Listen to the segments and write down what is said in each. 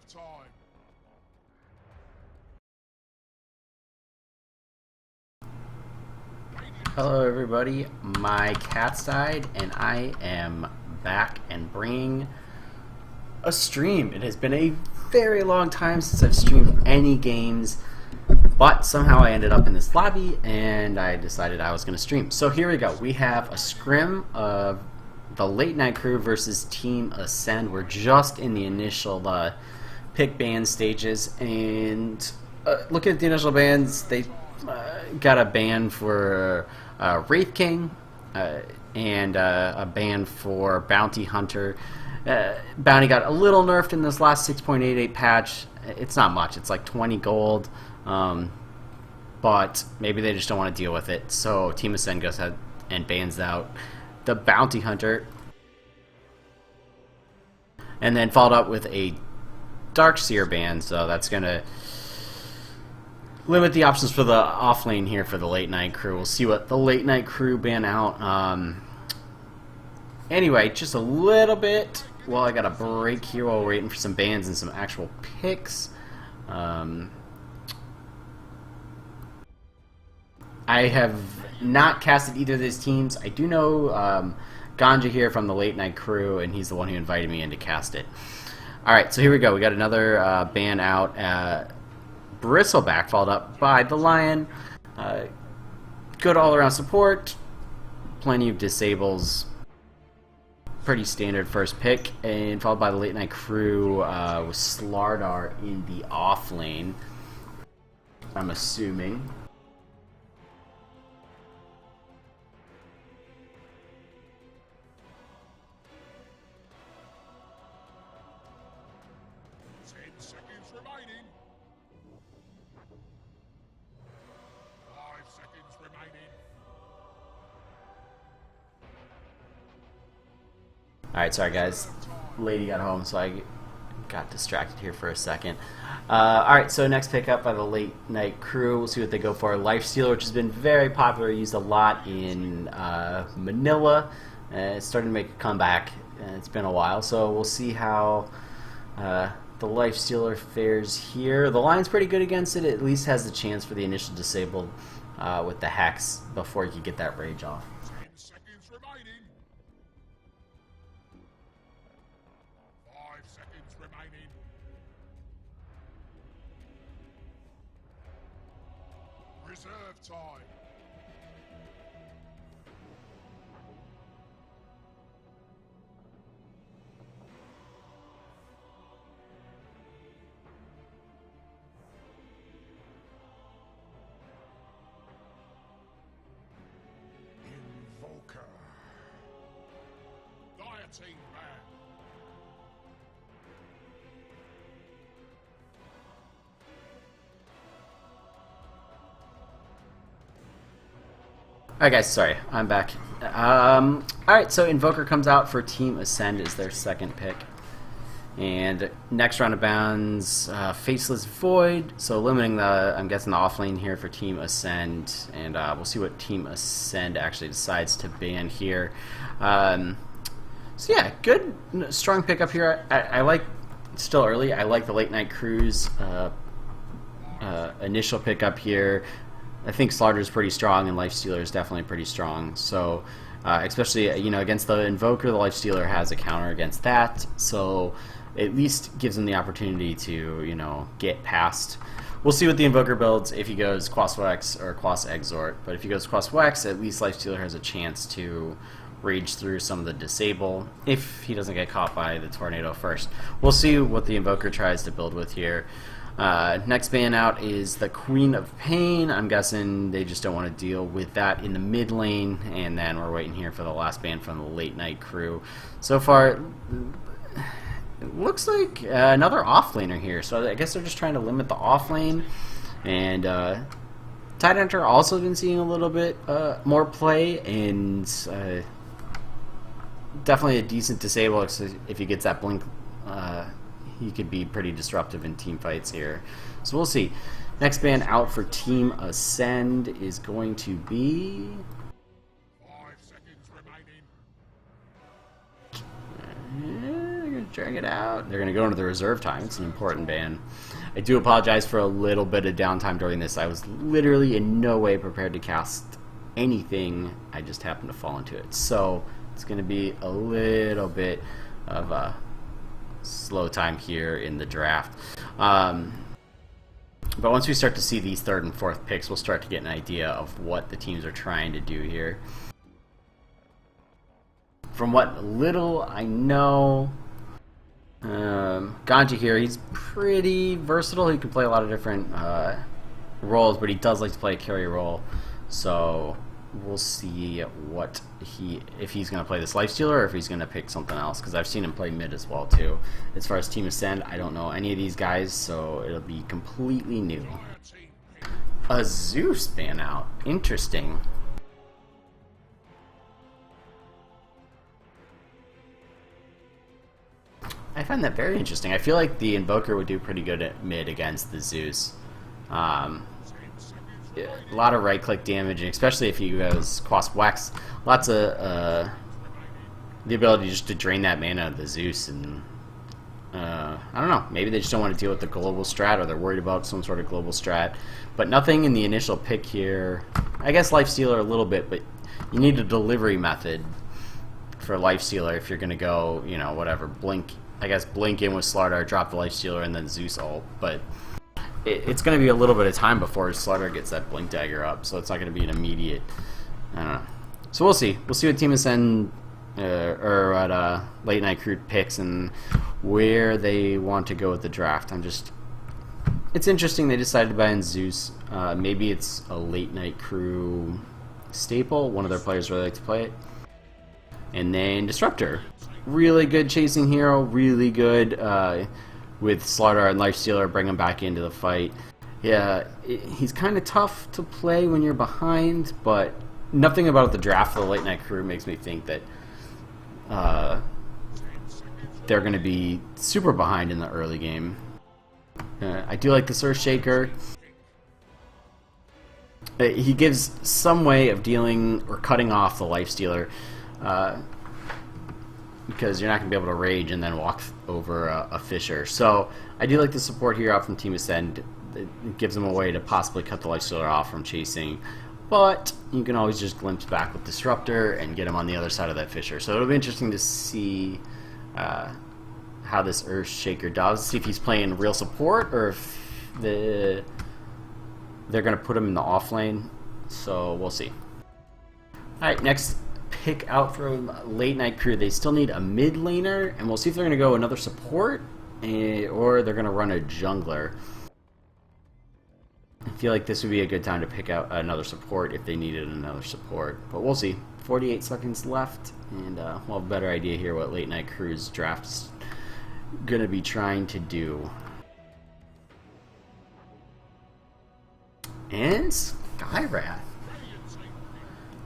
time. Hello everybody, my cat's died and I am back and bringing a stream. It has been a very long time since I've streamed any games, but somehow I ended up in this lobby and I decided I was going to stream. So here we go, we have a scrim of the Late Night Crew versus Team Ascend. We're just in the initial pick band stages, and looking at the initial bands, they got a ban for Wraith King and a ban for Bounty Hunter. Bounty got a little nerfed in this last 6.88 patch. It's not much, it's like 20 gold, but maybe they just don't want to deal with it. So Team Ascend goes ahead and bans out the Bounty Hunter, and then followed up with a Darkseer ban, so that's going to limit the options for the off lane here for the Late Night Crew. We'll see what the Late Night Crew ban out. Anyway, just a little bit. Well, I got a break here while we're waiting for some bans and some actual picks. I have not casted either of these teams. I do know Ganja here from the Late Night Crew, and he's the one who invited me in to cast it. Alright, so here we go. We got another ban out. Bristleback followed up by the Lion. Good all-around support. Plenty of disables. Pretty standard first pick. And followed by the Late Night Crew with Slardar in the off lane, I'm assuming. Seconds remaining. 5 seconds remaining. Alright, sorry guys. Lady got home, so I got distracted here for a second. Alright, so next pick up by the Late Night Crew. We'll see what they go for. Lifestealer, which has been very popular, used a lot in Manila. It's starting to make a comeback. It's been a while, so we'll see how the Lifestealer fares here. The line's pretty good against it. It at least has the chance for the initial disabled with the Hex before you can get that rage off. 10 seconds remaining. 5 seconds remaining. Reserve time. Invoker. Dieting man. Alright guys, sorry, I'm back. Alright, so Invoker comes out for Team Ascend is their second pick. And next round of bounds, Faceless Void, so limiting the, I'm guessing the off lane here for Team Ascend, and we'll see what Team Ascend actually decides to ban here. So yeah, good, strong pickup here. I like, it's still early, I like the Late Night Crew's initial pickup here. I think Slaughter is pretty strong, and Lifestealer is definitely pretty strong. So, especially against the Invoker, the Lifestealer has a counter against that. So, at least gives him the opportunity to get past. We'll see what the Invoker builds if he goes Quas-Wex or Quas-Exort. But if he goes Quas-Wex, at least Lifestealer has a chance to rage through some of the disable if he doesn't get caught by the Tornado first. We'll see what the Invoker tries to build with here. Next ban out is the Queen of Pain. I'm guessing they just don't want to deal with that in the mid lane, and then we're waiting here for the last ban from the Late Night Crew. So far, it looks like another off laner here, so I guess they're just trying to limit the off lane. And Tidehunter also been seeing a little bit more play, and definitely a decent disable if he gets that blink. He could be pretty disruptive in team fights here. So we'll see. Next ban out for Team Ascend is going to be 5 seconds remaining. drag it out. They're going to go into the reserve time. It's an important ban. I do apologize for a little bit of downtime during this. I was literally in no way prepared to cast anything. I just happened to fall into it. So it's going to be a little bit of a slow time here in the draft. But once we start to see these third and fourth picks, we'll start to get an idea of what the teams are trying to do here. From what little I know, Ganji here, he's pretty versatile. He can play a lot of different roles, but he does like to play a carry role. So we'll see what if he's going to play this Lifestealer or if he's going to pick something else, because I've seen him play mid as well too. As far as Team Ascend, I don't know any of these guys, so it'll be completely new. A Zeus ban out. Interesting. I find that very interesting. I feel like the Invoker would do pretty good at mid against the Zeus. A lot of right-click damage, and especially if he goes Quasp Wax, lots of the ability just to drain that mana of the Zeus, and I don't know, maybe they just don't want to deal with the global strat, or they're worried about some sort of global strat, but nothing in the initial pick here. I guess Lifestealer a little bit, but you need a delivery method for Lifestealer if you're going to go, you know, whatever, blink, I guess blink in with Slardar, drop the Lifestealer, and then Zeus ult, but it's going to be a little bit of time before Slardar gets that Blink Dagger up, so it's not going to be an immediate, I don't know. So we'll see. We'll see what Team Ascend or what Late Night Crew picks and where they want to go with the draft. It's interesting they decided to buy in Zeus. Maybe it's a Late Night Crew staple. One of their players really like to play it. And then Disruptor. Really good chasing hero, really good with Slardar and Lifestealer, bring him back into the fight. Yeah, he's kind of tough to play when you're behind, but nothing about the draft of the Late Night Crew makes me think that they're going to be super behind in the early game. I do like the Earthshaker. He gives some way of dealing or cutting off the Lifestealer, because you're not going to be able to rage and then walk over a Fisher. So I do like the support here out from Team Ascend. It gives them a way to possibly cut the Lifestealer off from chasing, but you can always just glimpse back with Disruptor and get him on the other side of that Fisher. So it'll be interesting to see how this Earthshaker does, see if he's playing real support or if they're going to put him in the off lane. So we'll see. Alright, next pick out from Late Night Crew. They still need a mid laner, and we'll see if they're going to go another support or they're going to run a jungler. I feel like this would be a good time to pick out another support if they needed another support, but we'll see. 48 seconds left, and we'll have a better idea here what Late Night Crew's draft's going to be trying to do. And Skywrath.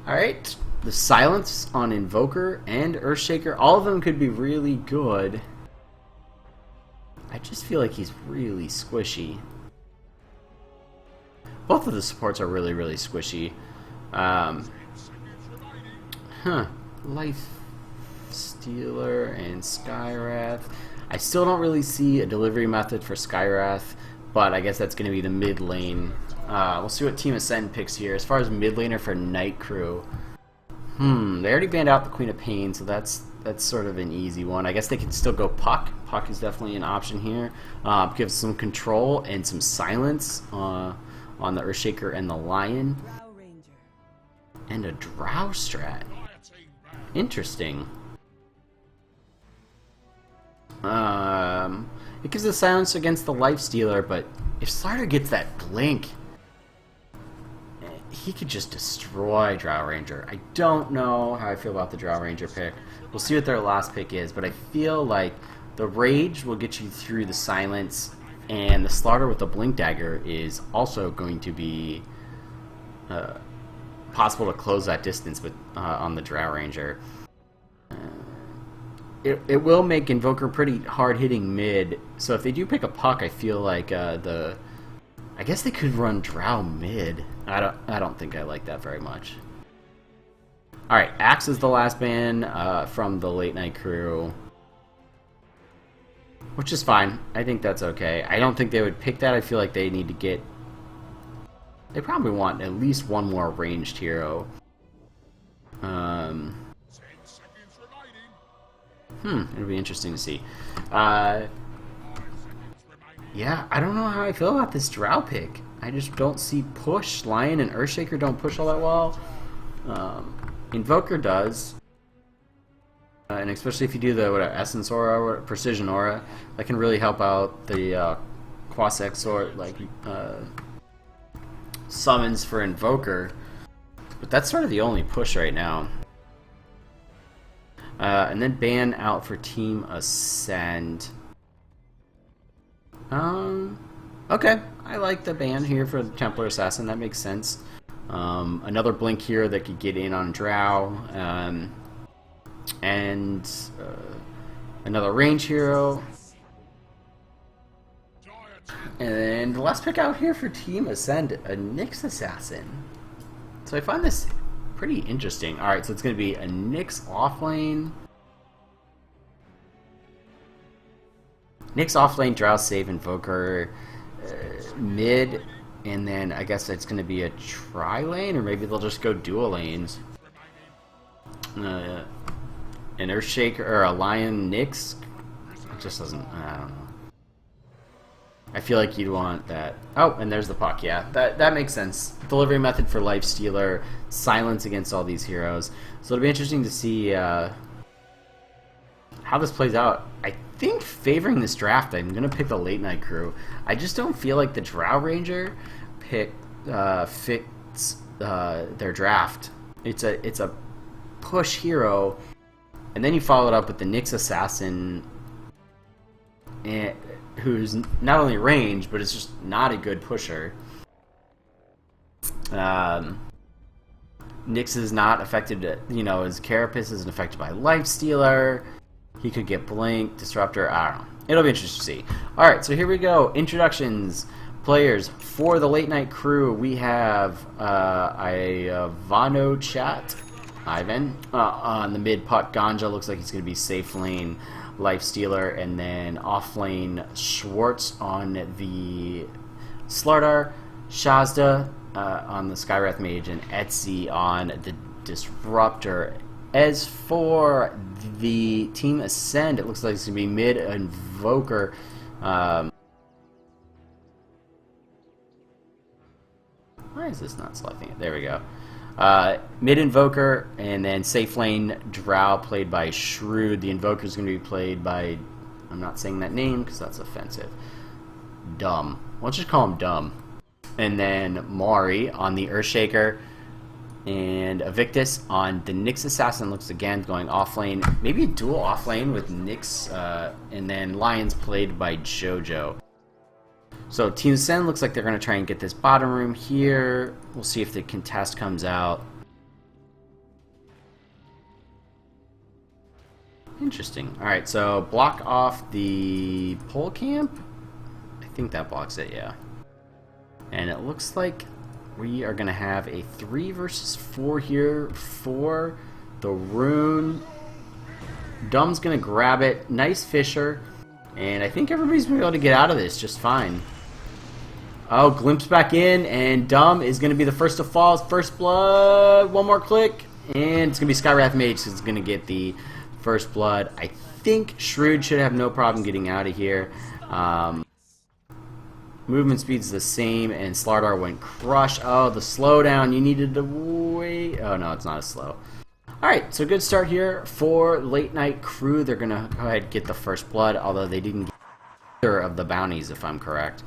Alright, the silence on Invoker and Earthshaker, all of them could be really good. I just feel like he's really squishy. Both of the supports are really, really squishy. Life Stealer and Skywrath. I still don't really see a delivery method for Skywrath, but I guess that's going to be the mid lane. We'll see what Team Ascend picks here. As far as mid laner for Night Crew, they already banned out the Queen of Pain, so that's sort of an easy one. I guess they can still go Puck. Puck is definitely an option here. Gives some control and some silence on the Earthshaker and the Lion. And a Drow strat. Interesting. It gives a silence against the Lifestealer, but if Slardar gets that blink, he could just destroy Drow Ranger. I don't know how I feel about the Drow Ranger pick. We'll see what their last pick is, but I feel like the Rage will get you through the silence, and the Slardar with the Blink Dagger is also going to be possible to close that distance with on the Drow Ranger. It will make Invoker pretty hard-hitting mid, so if they do pick a Puck, I feel like I guess they could run Drow mid. I don't think I like that very much. Alright, Axe is the last ban from the Late Night Crew. which is fine. I think that's okay. I don't think they would pick that. I feel like they need to get... They probably want at least one more ranged hero. 10 seconds remaining. It'll be interesting to see. 5 seconds remaining. Yeah, I don't know how I feel about this Drow pick. I just don't see push. Lion and Earthshaker don't push all that well. Invoker does. And especially if you do the Essence Aura or Precision Aura, that can really help out the Quasex or like summons for Invoker. But that's sort of the only push right now. And then ban out for Team Ascend. Okay, I like the ban here for the Templar Assassin. That makes sense. Another blink here that could get in on Drow. And another range hero. And the last pick out here for Team Ascend, a Nyx Assassin. So I find this pretty interesting. Alright, so it's going to be a Nyx offlane. Nyx offlane, Drow save, Invoker mid, and then I guess it's going to be a tri-lane, or maybe they'll just go dual lanes. An Earthshaker or a Lion Nyx? It just doesn't, I don't know. I feel like you'd want that. Oh, and there's the puck, yeah. That makes sense. Delivery method for Lifestealer, silence against all these heroes. So it'll be interesting to see how this plays out. I think favoring this draft, I'm going to pick the Late Night Crew. I just don't feel like the Drow Ranger pick fits their draft. It's a push hero, and then you follow it up with the Nyx Assassin, who's not only range, but it's just not a good pusher. Nyx is not affected, you know, his Carapace isn't affected by Lifestealer. He could get Blink, Disruptor, I don't know. It'll be interesting to see. Alright, so here we go. Introductions. Players for the Late Night Crew. We have Ivano Chat. Ivan. On the mid puck, Ganja looks like he's going to be safe lane Lifestealer, and then off lane Schwartz on the Slardar, Shazda on the Skywrath Mage, and Etsy on the Disruptor. As for the Team Ascend, it looks like it's going to be mid Invoker. Why is this not selecting it? There we go. Mid Invoker, and then safe lane Drow played by Shrewd. The Invoker is going to be played by, I'm not saying that name because that's offensive, Dumb. Let's just call him Dumb. And then Mari on the Earthshaker, and Evictus on the Nyx Assassin. Looks again going off lane, maybe a dual off lane with Nyx, and then Lions played by JoJo. So Team Ascend looks like they're going to try and get this bottom room here. We'll see if the contest comes out. Interesting. Alright, so block off the pole camp. I think that blocks it, yeah. And it looks like we are going to have a 3 versus 4 here for the rune. Dumb's going to grab it. Nice Fisher. And I think everybody's going to be able to get out of this just fine. Oh, glimpse back in, and Dumb is going to be the first to fall. First blood. One more click, and it's going to be Skywrath Mage, so it's going to get the first blood. I think Shrewd should have no problem getting out of here. Movement speed's the same, and Slardar went crush. Oh, the slowdown. You needed to wait. Oh, no, it's not as slow. Alright, so good start here for Late Night Crew. They're going to go ahead and get the first blood, although they didn't get either of the bounties, if I'm correct.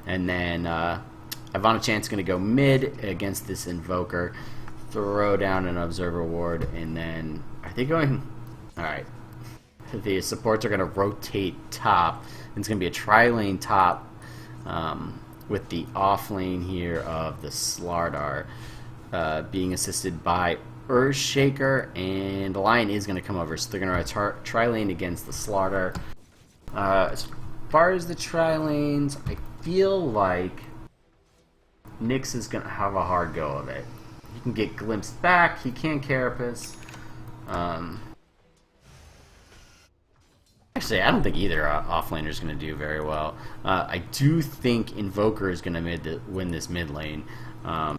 And then Ivana Chant's going to go mid against this Invoker, throw down an Observer Ward, and then are they going? Alright. The supports are going to rotate top. And it's going to be a tri-lane top with the off lane here of the Slardar being assisted by Earthshaker, and the Lion is going to come over, so they're going to tri-lane against the Slardar. As far as the tri-lanes, I feel like Nyx is going to have a hard go of it. He can get glimpsed back, he can Carapace. Actually, I don't think either offlaner is going to do very well. I do think Invoker is going to win this mid lane. I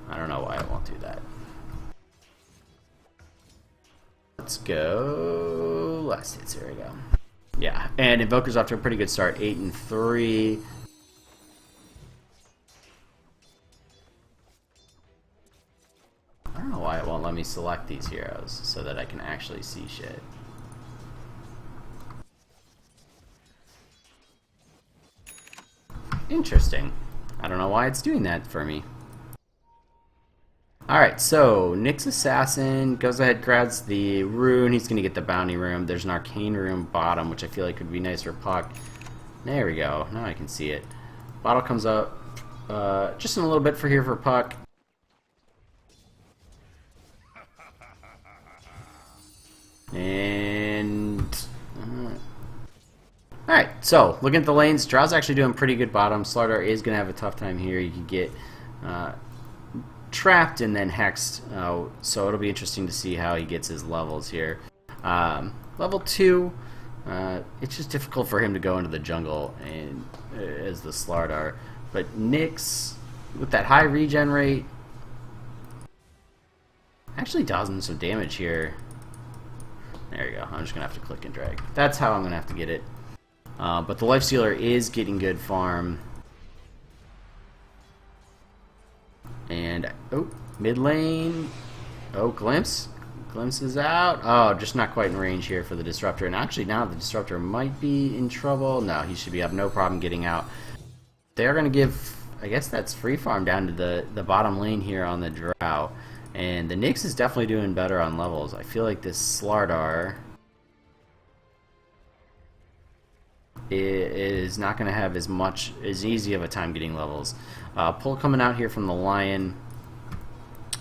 don't know why I won't do that. Let's go. Last hits. Here we go. Yeah, and Invoker's off to a pretty good start. 8-3. I don't know why it won't let me select these heroes so that I can actually see shit. Interesting. I don't know why it's doing that for me. Alright, so Nyx Assassin goes ahead, grabs the rune. He's going to get the bounty room. There's an arcane room bottom, which I feel like would be nice for Puck. There we go. Now I can see it. Bottle comes up just in a little bit for here for Puck. And alright, so looking at the lanes, Drow's actually doing pretty good bottom. Slardar is going to have a tough time here. You can get trapped and then hexed, so it'll be interesting to see how he gets his levels here. Level 2, it's just difficult for him to go into the jungle and as the Slardar. But Nyx, with that high regen rate, actually does some damage here. There you go. I'm just going to have to click and drag. That's how I'm going to have to get it. But the Lifestealer is getting good farm. And, oh, mid lane. Oh, Glimpse. Glimpse is out. Oh, just not quite in range here for the Disruptor. And actually now the Disruptor might be in trouble. No, he should have no problem getting out. They're going to give, I guess that's free farm down to the bottom lane here on the Drow. And the Nyx is definitely doing better on levels. I feel like this Slardar is not going to have as easy of a time getting levels. Pull coming out here from the Lion,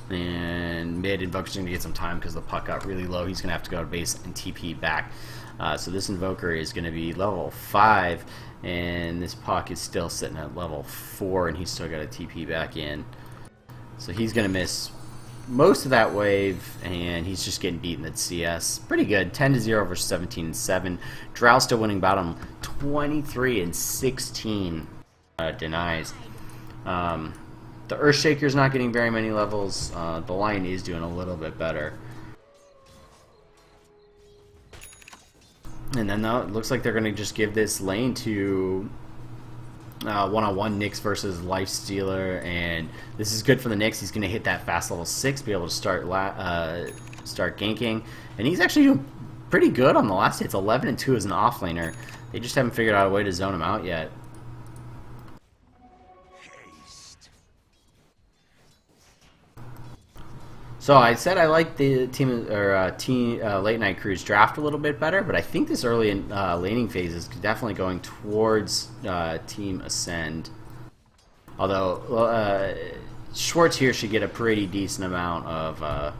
and mid Invoker's going to get some time because the Puck got really low. He's going to have to go to base and TP back. So this Invoker is going to be level 5, and this Puck is still sitting at level 4, and he's still got a TP back in. So he's going to miss most of that wave, and he's just getting beaten at CS. Pretty good. 10-0 versus 17-7. Drow still winning bottom 23-16. Denies. The Earthshaker's not getting very many levels. The Lion is doing a little bit better. And then it looks like they're going to just give this lane to one-on-one Nyx versus Lifestealer, and this is good for the Nyx. He's going to hit that fast level 6, be able to start ganking, and he's actually doing pretty good on the last hits. 11-2 as an offlaner. They just haven't figured out a way to zone him out yet. So I said I like the team late night crews draft a little bit better, but I think this early laning phase is definitely going towards team ascend. Although Schwartz here should get a pretty decent amount of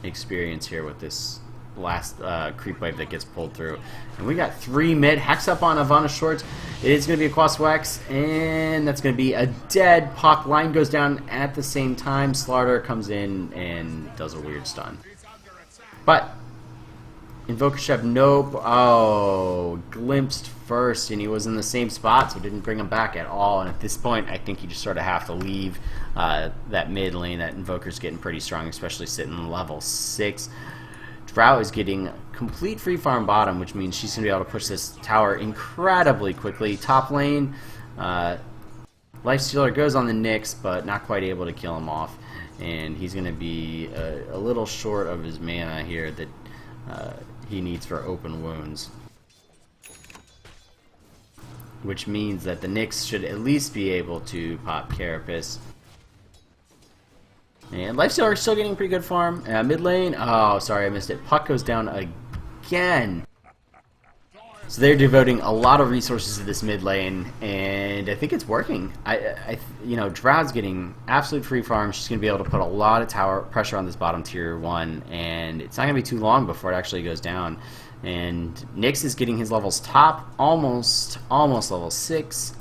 experience here with this last creep wave that gets pulled through. And we got 3 mid. Hex up on Ivana Schwartz. It is going to be a Quas Wax, and that's going to be a dead Puck. Line goes down at the same time. Slardar comes in and does a weird stun. But Invoker should have no... Oh, glimpsed first, and he was in the same spot, so it didn't bring him back at all. And at this point, I think you just sort of have to leave that mid lane. That Invoker's getting pretty strong, especially sitting level 6. Drow is getting complete free farm bottom, which means she's going to be able to push this tower incredibly quickly. Top lane, Lifestealer goes on the Nyx, but not quite able to kill him off. And he's going to be a little short of his mana here that he needs for open wounds. Which means that the Nyx should at least be able to pop Carapace. And Lifestealer is still getting pretty good farm. Mid lane, oh, sorry, I missed it. Puck goes down again. So they're devoting a lot of resources to this mid lane, and I think it's working. You know, Drow's getting absolute free farm. She's going to be able to put a lot of tower pressure on this bottom tier 1, and it's not going to be too long before it actually goes down. And Nyx is getting his levels top, almost level 6.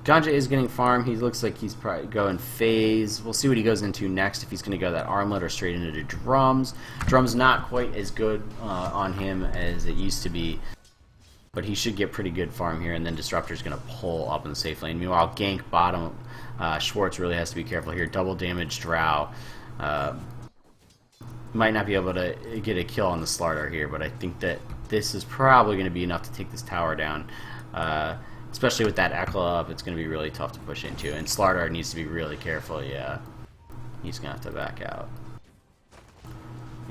Ganja is getting farm. He looks like he's probably going phase. We'll see what he goes into next, if he's going to go that armlet or straight into the drums. Drums not quite as good on him as it used to be, but he should get pretty good farm here, and then Disruptor's going to pull up in the safe lane. Meanwhile, gank bottom. Schwartz really has to be careful here. Double damage Drow. Might not be able to get a kill on the Slardar here, but I think that this is probably going to be enough to take this tower down. Especially with that Ekla up, it's going to be really tough to push into. And Slardar needs to be really careful, yeah. He's going to have to back out.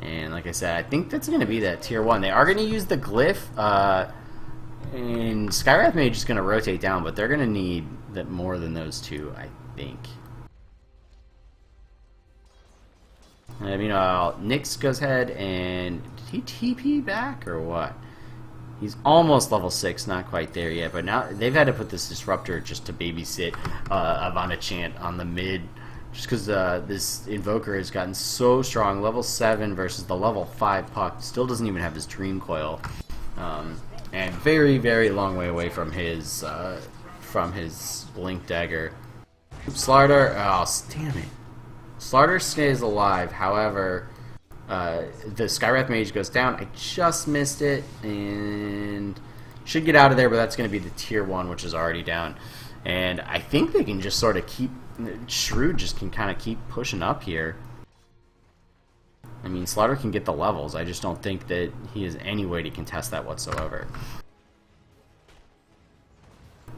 And like I said, I think that's going to be that tier 1. They are going to use the glyph. And Skywrath Mage is going to rotate down, but they're going to need that more than those two, I think. Nyx goes ahead and... Did he TP back or what? He's almost level 6, not quite there yet, but now they've had to put this Disruptor just to babysit Avana Chant on the mid, just because this Invoker has gotten so strong. Level 7 versus the level 5 Puck still doesn't even have his Dream Coil, and very, very long way away from his Blink Dagger. Slardar, oh damn it! Slardar stays alive, however. The Skywrath Mage goes down. I just missed it and should get out of there, but that's going to be the tier 1, which is already down. And I think they can just sort of keep... Shrewd just can kind of keep pushing up here. I mean, Slaughter can get the levels. I just don't think that he has any way to contest that whatsoever.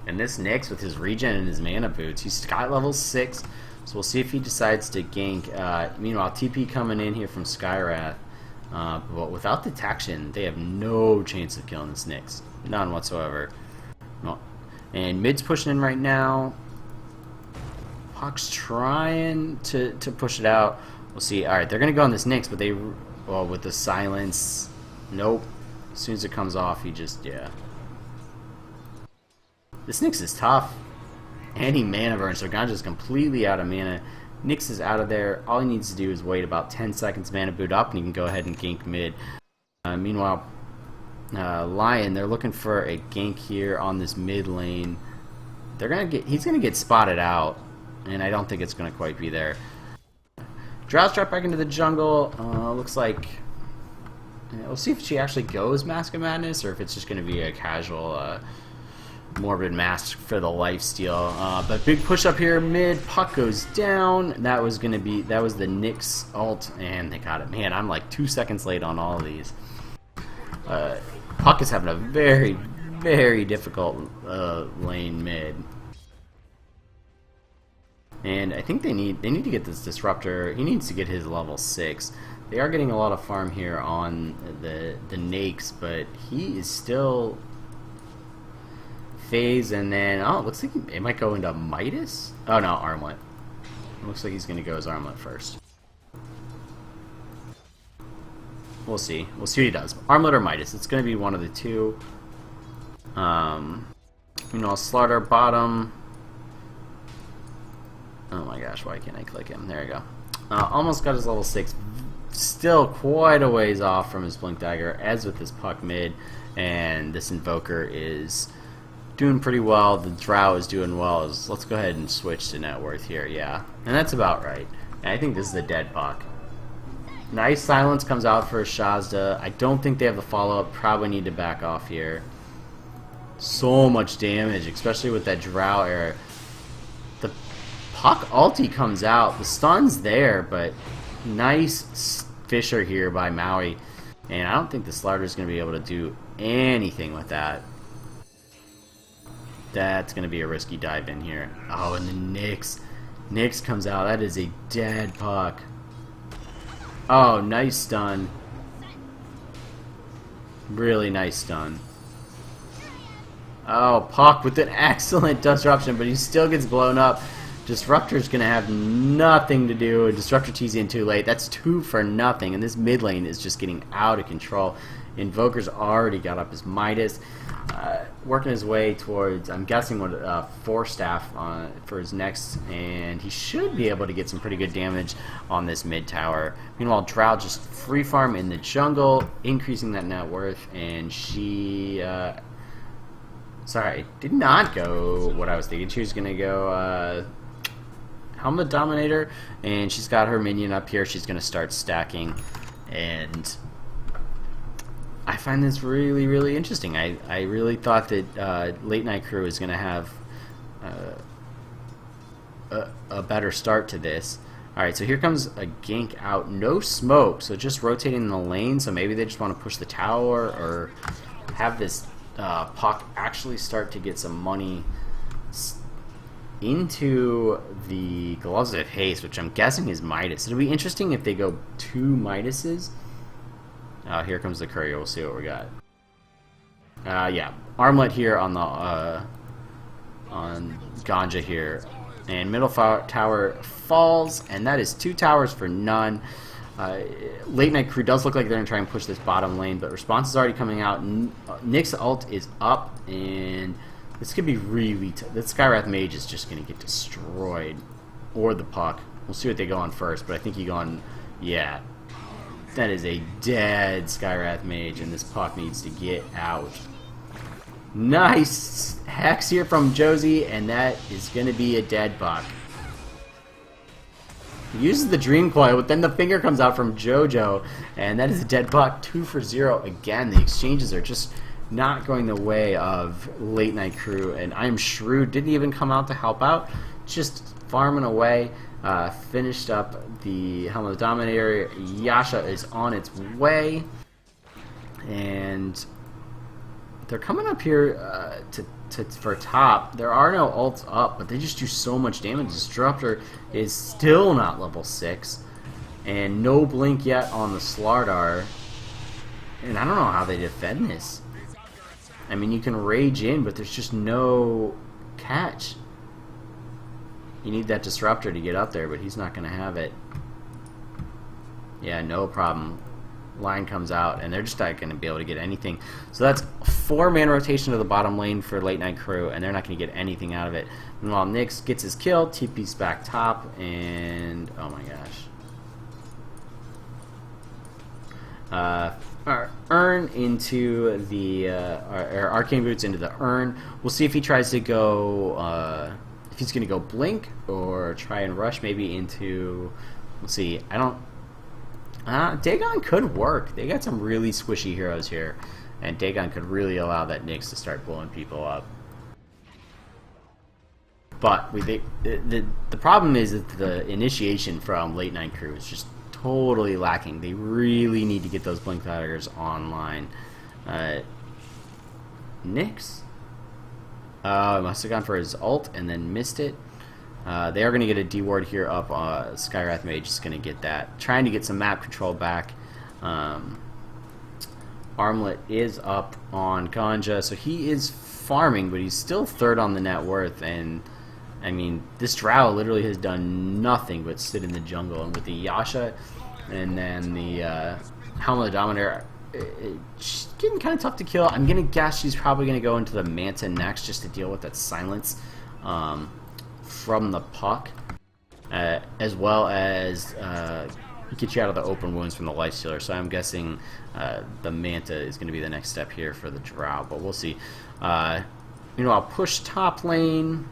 And this Nyx with his regen and his mana boots, he's got level 6. So we'll see if he decides to gank. Meanwhile, TP coming in here from Skywrath. But without detection, they have no chance of killing this Nyx. None whatsoever. No. And mid's pushing in right now. Puck's trying to push it out. We'll see. Alright, they're going to go on this Nyx, but they... Well, with the silence... Nope. As soon as it comes off, he just... Yeah. This Nyx is tough. And he mana burn, so Ganja's completely out of mana. Nyx is out of there. All he needs to do is wait about 10 seconds, mana boot up, and he can go ahead and gank mid. Meanwhile, Lion, they're looking for a gank here on this mid lane. He's gonna get spotted out, and I don't think it's gonna quite be there. Drow's dropped back into the jungle. Looks like we'll see if she actually goes Mask of Madness, or if it's just gonna be a casual. Morbid Mask for the lifesteal. But big push up here mid. Puck goes down. That was the Nyx ult, and they got it. Man, I'm like 2 seconds late on all of these. Puck is having a very, very difficult lane mid. And I think they need to get this Disruptor. He needs to get his level 6. They are getting a lot of farm here on the Nyx, but he is still phase, and then it looks like it might go into Midas. Oh no, Armlet. It looks like he's gonna go his Armlet first. We'll see. We'll see what he does. Armlet or Midas. It's gonna be one of the two. Slaughter bottom. Oh my gosh, why can't I click him? There we go. Almost got his level 6. Still quite a ways off from his Blink Dagger, as with his Puck mid, and this Invoker is doing pretty well. The Drow is doing well. Let's go ahead and switch to net worth here. Yeah, and that's about right. And I think this is a dead Puck. Nice silence comes out for Shazda. I don't think they have the follow-up. Probably need to back off here. So much damage, especially with that Drow error. The Puck ulti comes out. The stun's there, but nice Fisher here by Maui. And I don't think the Slardar is going to be able to do anything with that. That's going to be a risky dive in here. Oh, and the Nyx. Nyx comes out. That is a dead Puck. Oh, nice stun. Really nice stun. Oh, Puck with an excellent disruption, but he still gets blown up. Disruptor's going to have nothing to do. Disruptor TZ in too late. That's 2 for nothing, and this mid lane is just getting out of control. Invoker's already got up his Midas. Working his way towards, I'm guessing, what 4 staff for his next, and he should be able to get some pretty good damage on this mid tower. Meanwhile, Drow just free farm in the jungle, increasing that net worth, and she Sorry, did not go what I was thinking. She was going to go Helmet Dominator, and she's got her minion up here. She's going to start stacking, and I find this really, really interesting. I really thought that Late Night Crew is going to have a better start to this. Alright, so here comes a gank out. No smoke, so just rotating the lane. So maybe they just want to push the tower or have this Puck actually start to get some money into the Gloves of Haste, which I'm guessing is Midas. It'll be interesting if they go 2 Midases. Here comes the courier. We'll see what we got. Yeah, Armlet here on the on Ganja here, and middle tower falls, and that is 2 towers for none. Late Night Crew does look like they're going to try and push this bottom lane, but response is already coming out. Nick's ult is up, and this could be really the Skywrath Mage is just going to get destroyed, or the Puck. We'll see what they go on first, but I think you go on, yeah. That is a dead Skywrath Mage, and this Puck needs to get out. Nice Hex here from Josie, and that is going to be a dead Puck. He uses the Dream Coil, but then the finger comes out from JoJo, and that is a dead Puck. 2 for 0 again. The exchanges are just not going the way of Late Night Crew, and I'm Shrewd didn't even come out to help out, just farming away. Finished up the Helmet of the Dominator. Yasha is on its way, and they're coming up here for top. There are no ults up, but they just do so much damage. Disruptor is still not level 6, and no blink yet on the Slardar. And I don't know how they defend this. I mean, you can rage in, but there's just no catch. You need that Disruptor to get up there, but he's not going to have it. Yeah, no problem. Line comes out, and they're just not going to be able to get anything. So that's 4-man rotation to the bottom lane for Late Night Crew, and they're not going to get anything out of it. Meanwhile, Nyx gets his kill, TP's back top, and oh my gosh. Urn into the Arcane Boots into the urn. We'll see if he tries to go if he's going to go blink or try and rush maybe into, we'll see. I don't Dagon could work. They got some really squishy heroes here, and Dagon could really allow that Nyx to start blowing people up. But the problem is that the initiation from Late Night Crew is just totally lacking. They really need to get those Blink Daggers online. Nyx? Must have gone for his ult and then missed it. They are going to get a D-ward here up. Skywrath Mage is going to get that. Trying to get some map control back. Armlet is up on Ganja, so he is farming, but he's still 3rd on the net worth. And I mean, this Drow literally has done nothing but sit in the jungle. And with the Yasha and then the Helmet of the Dominator, it's getting kind of tough to kill. I'm going to guess she's probably going to go into the Manta next just to deal with that silence from the Puck, as well as get you out of the open wounds from the Lifestealer. So I'm guessing the Manta is going to be the next step here for the Drow, but we'll see. I'll push top lane.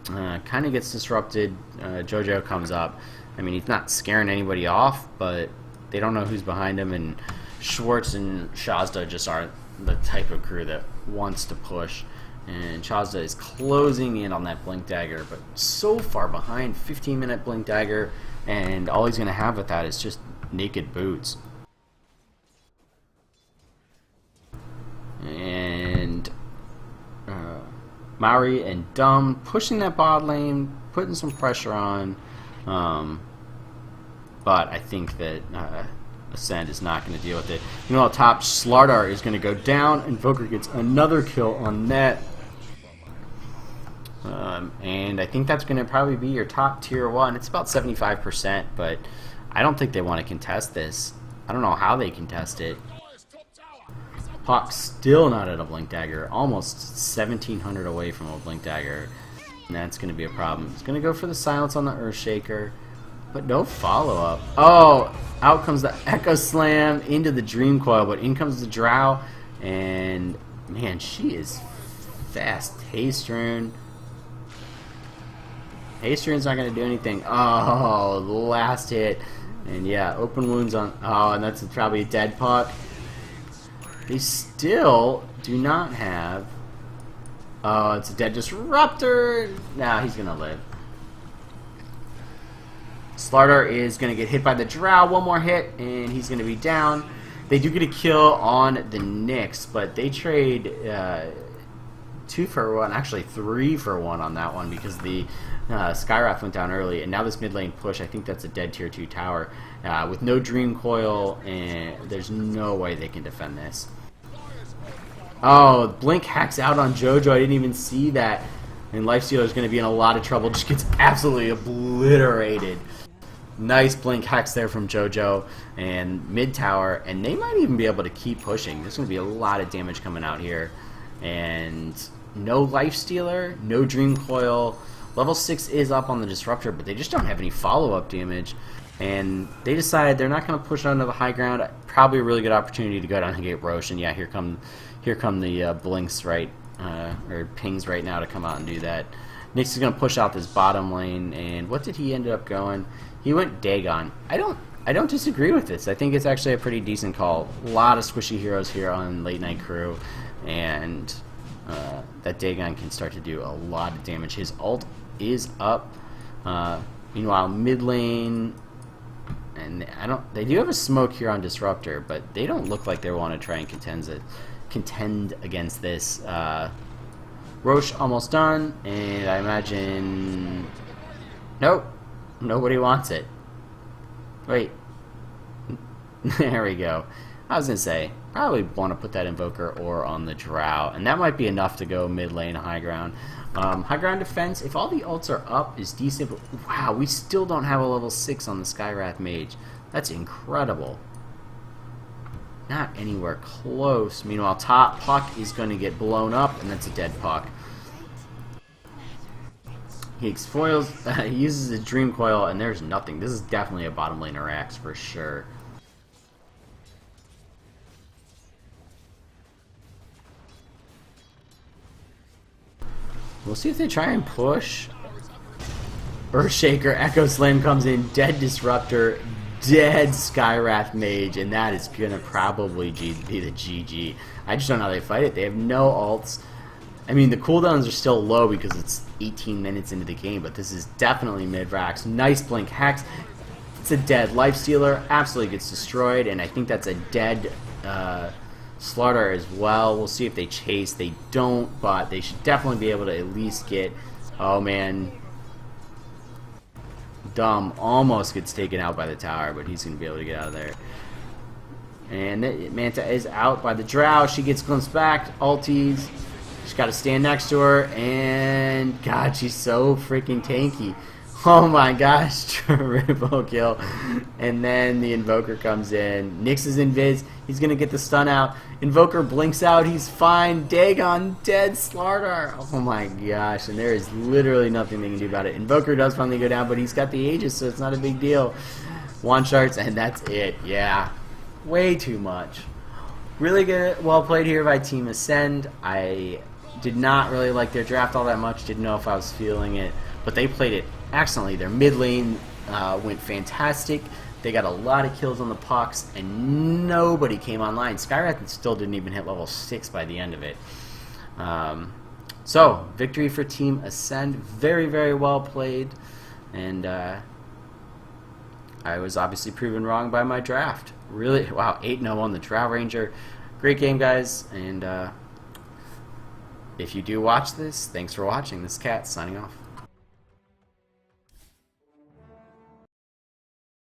Kind of gets disrupted. JoJo comes up. I mean, he's not scaring anybody off, but they don't know who's behind him, and Schwartz and Shazda just aren't the type of crew that wants to push. And Shazda is closing in on that Blink Dagger, but so far behind. 15-minute Blink Dagger, and all he's going to have with that is just naked boots. And Maori and Dumb pushing that bot lane, putting some pressure on. But I think that Ascend is not going to deal with it. Top Slardar is going to go down, and Invoker gets another kill on net. And I think that's going to probably be your top tier 1. It's about 75%, but I don't think they want to contest this. I don't know how they contest it. Hawk still not at a Blink Dagger, almost 1700 away from a Blink Dagger, and that's going to be a problem. He's going to go for the silence on the Earthshaker, but no follow-up. Oh, out comes the Echo Slam into the Dream Coil, but in comes the Drow, and Man, she is fast. Haste rune. Haste rune's not going to do anything. Oh, the last hit. And yeah, open wounds on... Oh, and that's probably a dead puck. They still do not have... Oh, it's a dead disruptor. Nah, he's going to live. Slardar is going to get hit by the drow. One more hit, and he's going to be down. They do get a kill on the Nyx, but they trade 2 for 1, actually 3 for 1 on that one because the Skywrath went down early, and now this mid lane push, I think that's a dead tier 2 tower. With no Dream Coil, and there's no way they can defend this. Oh, Blink hacks out on JoJo. I didn't even see that. And Lifestealer is going to be in a lot of trouble. Just gets absolutely obliterated. Nice Blink hacks there from JoJo and mid tower, and they might even be able to keep pushing. There's going to be a lot of damage coming out here. And no Lifestealer, no Dream Coil. Level 6 is up on the Disruptor, but they just don't have any follow-up damage. And they decided they're not going to push onto the high ground. Probably a really good opportunity to go down and get Roche. And yeah, here come the blinks right, or pings right now to come out and do that. Nyx is going to push out this bottom lane, and what did he end up going? He went Dagon. I don't disagree with this. I think it's actually a pretty decent call. A lot of squishy heroes here on Late Night Crew, and that Dagon can start to do a lot of damage. His ult is up. Meanwhile, mid lane, and they do have a smoke here on Disruptor, but they don't look like they want to try and contend against this. Roche almost done, and I imagine... Nope. Nobody wants it. Wait. There we go. I was going to say, probably want to put that Invoker or on the Drow, and that might be enough to go mid lane high ground. High ground defense, if all the ults are up, is decent, but wow, we still don't have a level 6 on the Skywrath Mage. That's incredible. Not anywhere close. Meanwhile, top puck is going to get blown up, and that's a dead puck. He foils, he uses a Dream Coil, and there's nothing. This is definitely a bottom laner axe for sure. We'll see if they try and push. Earthshaker, Echo Slam comes in, dead Disruptor, dead Skywrath Mage, and that is going to probably be the GG. I just don't know how they fight it. They have no ults. I mean, the cooldowns are still low because it's 18 minutes into the game, but this is definitely mid-rax. Nice Blink hacks. It's a dead Lifestealer. Absolutely gets destroyed, and I think that's a dead Slardar as well. We'll see if they chase. They don't, but they should definitely be able to at least get... Oh, man. Dumb almost gets taken out by the tower, but he's going to be able to get out of there. And Manta is out by the Drow. She gets glimpsed back. Ulties. She's got to stand next to her, and God, she's so freaking tanky. Oh my gosh, triple kill. And then the Invoker comes in. Nyx is invis. He's going to get the stun out. Invoker blinks out. He's fine. Dagon, dead Slardar. Oh my gosh, and there is literally nothing they can do about it. Invoker does finally go down, but he's got the Aegis, so it's not a big deal. One shards, and that's it. Yeah, way too much. Really good, well played here by Team Ascend. I did not really like their draft all that much. Didn't know if I was feeling it, but they played it excellently. Their mid lane went fantastic. They got a lot of kills on the pucks, and nobody came online. Skywrath still didn't even hit level 6 by the end of it. So, victory for Team Ascend. Very, very well played. And I was obviously proven wrong by my draft. Really, wow, 8-0 on the Drow Ranger. Great game, guys. And if you do watch this, thanks for watching. This is Cat signing off.